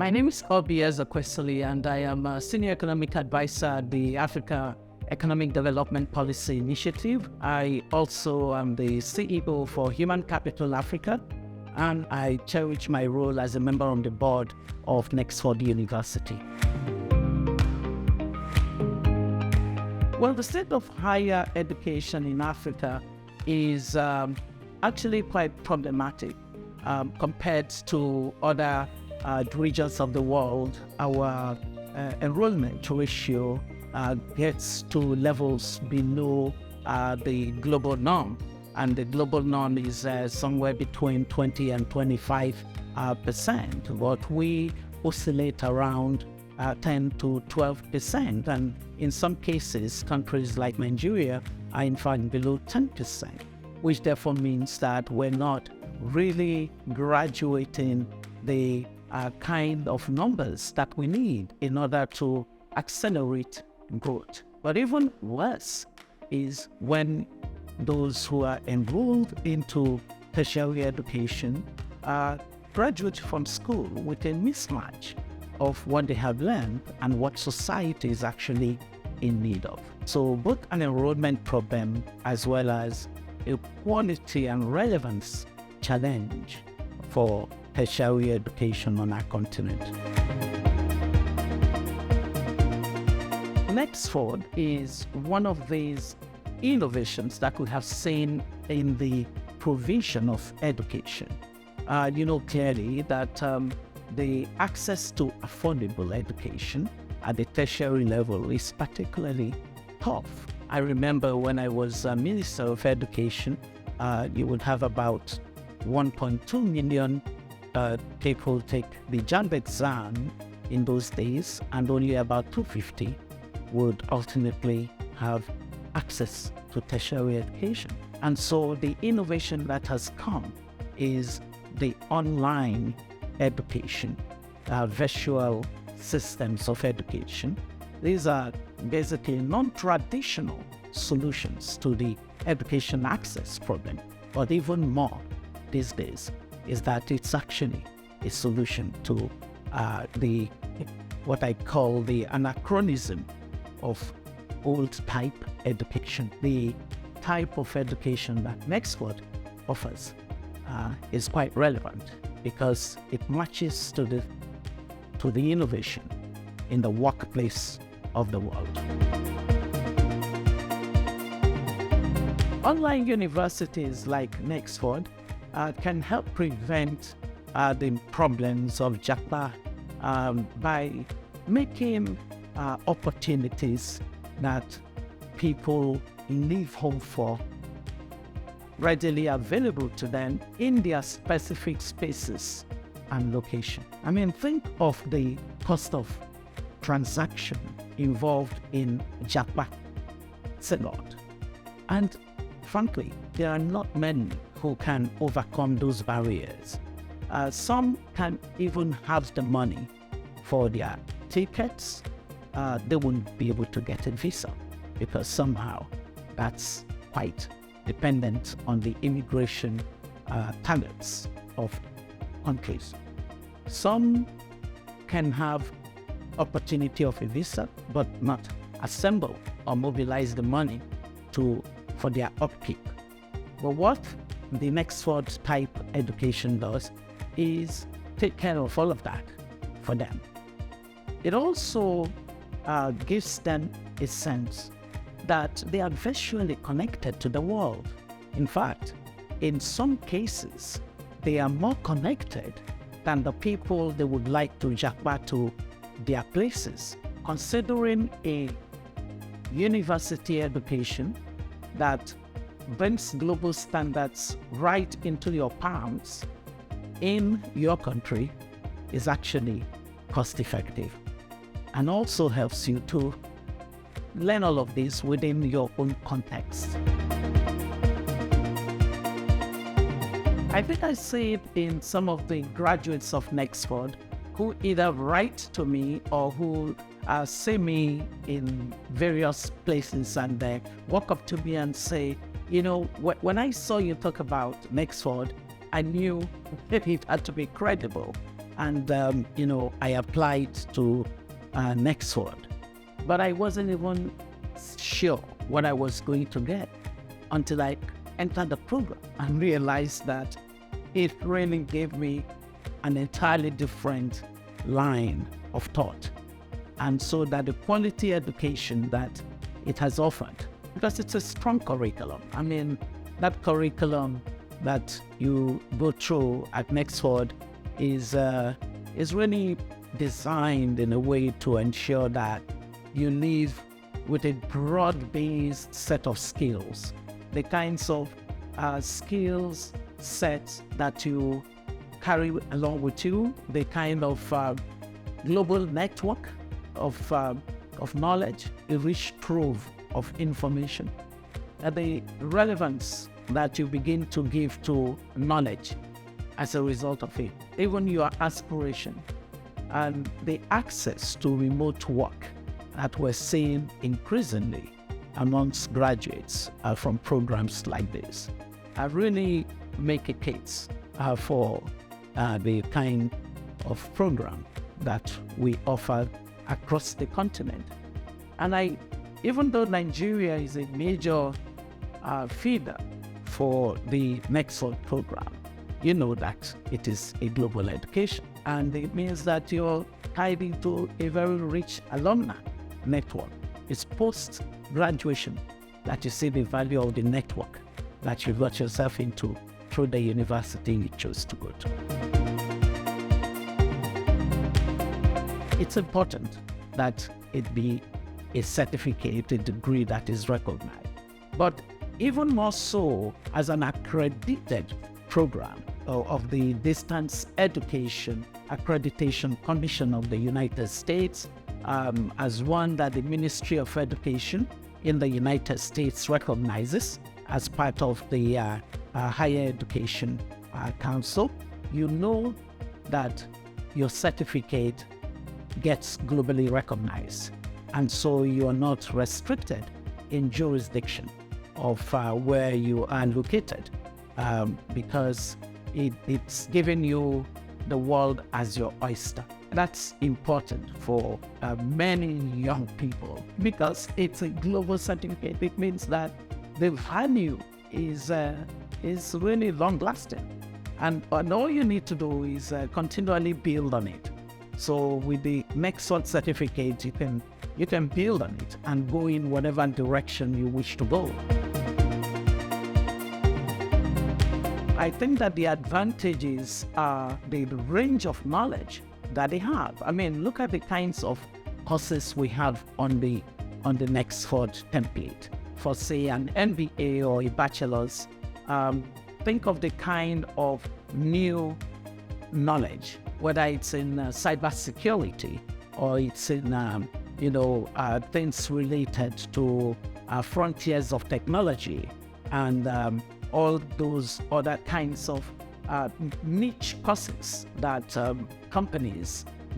My name is Oby Ezekwesili, and I am a Senior Economic Advisor at the Africa Economic Development Policy Initiative. I also am the CEO for Human Capital Africa, and I cherish my role as a member on the board of Nexford University. Well, the state of higher education in Africa is actually quite problematic compared to other regions of the world. Our enrollment ratio gets to levels below the global norm, and the global norm is somewhere between 20 and 25%, but we oscillate around 10 to 12%, and in some cases, countries like Nigeria are in fact below 10%, which therefore means that we're not really graduating the kind of numbers that we need in order to accelerate growth. But even worse is when those who are enrolled into tertiary education graduate from school with a mismatch of what they have learned and what society is actually in need of. So both an enrollment problem as well as a quality and relevance challenge for tertiary education on our continent. Nexford is one of these innovations that we have seen in the provision of education. You know clearly that the access to affordable education at the tertiary level is particularly tough. I remember when I was Minister of Education, you would have about 1.2 million people take the JAPA exam in those days, and only about 250 would ultimately have access to tertiary education. And so the innovation that has come is the online education, virtual systems of education. These are basically non-traditional solutions to the education access problem, but even more these days is that it's actually a solution to what I call the anachronism of old type education. The type of education that Nexford offers is quite relevant because it matches to the innovation in the workplace of the world. Online universities like Nexford can help prevent the problems of JAPA by making opportunities that people leave home for readily available to them in their specific spaces and location. I mean, think of the cost of transaction involved in JAPA. It's a lot. And frankly, there are not many who can overcome those barriers. Some can even have the money for their tickets. They won't be able to get a visa because somehow that's quite dependent on the immigration targets of countries. Some can have opportunity of a visa but not assemble or mobilize the money for their upkeep. But what the Nexford type education does is take care of all of that for them. It also gives them a sense that they are virtually connected to the world. In fact, in some cases, they are more connected than the people they would like to JAPA to their places, considering a university education that brings global standards right into your palms in your country is actually cost-effective and also helps you to learn all of this within your own context. I think I see it in some of the graduates of Nexford who either write to me or who see me in various places and they walk up to me and say, you know, when I saw you talk about Nexford, I knew it had to be credible. And, I applied to Nexford, but I wasn't even sure what I was going to get until I entered the program and realized that it really gave me an entirely different line of thought. And so that the quality education that it has offered, because it's a strong curriculum. I mean, that curriculum that you go through at Nexford is really designed in a way to ensure that you live with a broad-based set of skills, the kinds of skills sets that you carry along with you, the kind of global network of knowledge, a rich trove of information, and the relevance that you begin to give to knowledge as a result of it, even your aspiration, and the access to remote work that we're seeing increasingly amongst graduates from programs like this. I really make a case for the kind of program that we offer across the continent. And even though Nigeria is a major feeder for the Nexford program, you know that it is a global education. And it means that you're tied into a very rich alumni network. It's post-graduation that you see the value of the network that you got yourself into through the university you chose to go to. It's important that it be a certificate, a degree that is recognized. But even more so as an accredited program of the Distance Education Accreditation Commission of the United States, as one that the Ministry of Education in the United States recognizes as part of the Higher Education Council, you know that your certificate gets globally recognized. And so you are not restricted in jurisdiction of where you are located, because it's giving you the world as your oyster. That's important for many young people because it's a global certificate. It means that the value is really long-lasting, and all you need to do is continually build on it. So with the Nexford certificate, you can build on it and go in whatever direction you wish to go. I think that the advantages are the range of knowledge that they have. I mean, look at the kinds of courses we have on the Nexford template for, say, an MBA or a bachelor's. Think of the kind of new knowledge, whether it's in cybersecurity or it's in things related to frontiers of technology and all those other kinds of niche courses that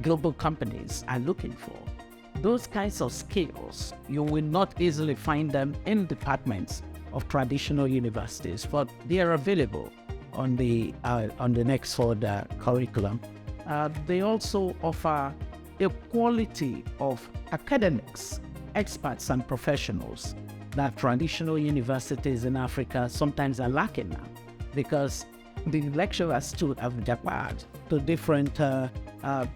global companies are looking for. Those kinds of skills, you will not easily find them in departments of traditional universities, but they are available on the Nexford curriculum. They also offer a quality of academics, experts and professionals that traditional universities in Africa sometimes are lacking now, because the lecturers too have JAPA to different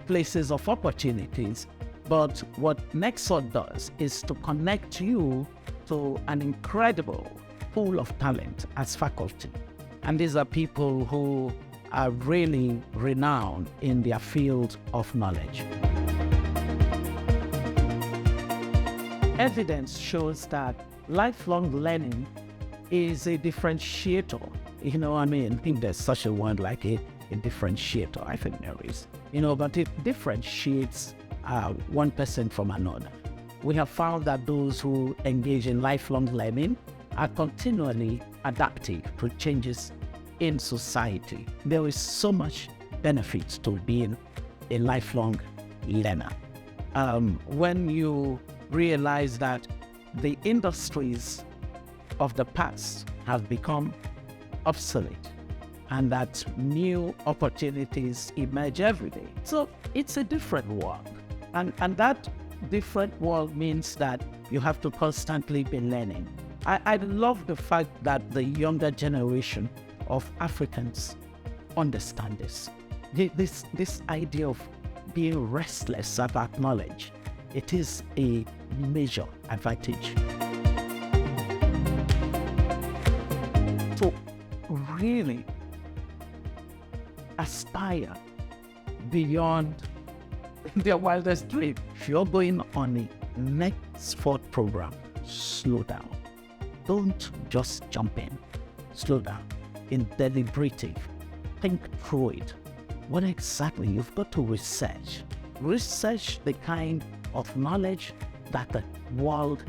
places of opportunities. But what Nexford does is to connect you to an incredible pool of talent as faculty. And these are people who are really renowned in their field of knowledge. Evidence shows that lifelong learning is a differentiator. I think there's such a word like a differentiator. I think there is. But it differentiates one person from another. We have found that those who engage in lifelong learning are continually adaptive to changes in society. There is so much benefit to being a lifelong learner. When you realize that the industries of the past have become obsolete, and that new opportunities emerge every day. So it's a different world. And that different world means that you have to constantly be learning. I love the fact that the younger generation of Africans understand this. This idea of being restless about knowledge, it is a major advantage. So really aspire beyond their wildest dream. If you're going on a Nexford program, slow down. Don't just jump in. Slow down. In deliberative. Think through it. What exactly? You've got to research. Research the kind of knowledge that the world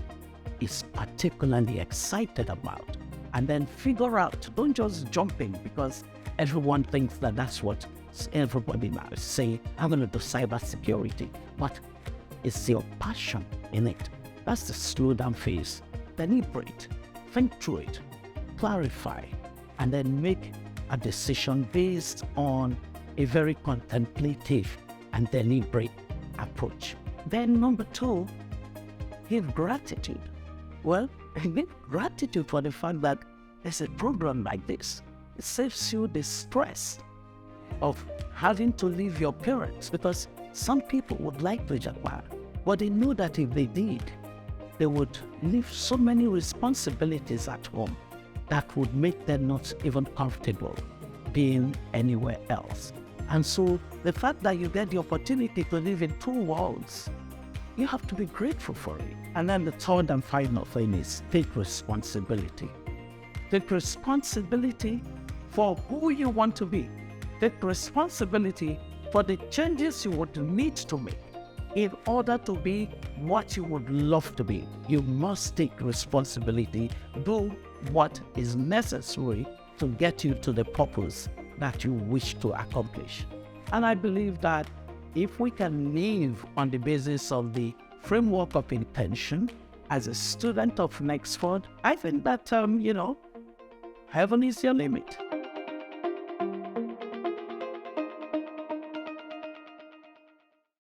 is particularly excited about. And then figure out, don't just jump in because everyone thinks that that's what everybody now say, I'm going to do cybersecurity. But it's your passion in it. That's the slow down phase. Deliberate, think through it, clarify, and then make a decision based on a very contemplative and deliberate approach. Then number 2, give gratitude. Well, give gratitude for the fact that there's a program like this. It saves you the stress of having to leave your parents, because some people would like to JAPA, but they know that if they did, they would leave so many responsibilities at home that would make them not even comfortable being anywhere else. And so the fact that you get the opportunity to live in 2 worlds, you have to be grateful for it. And then the third and final thing is take responsibility. Take responsibility for who you want to be. Take responsibility for the changes you would need to make in order to be what you would love to be. You must take responsibility, do what is necessary to get you to the purpose that you wish to accomplish. And I believe that if we can live on the basis of the framework of intention as a student of Nexford, I think that, heaven is your limit.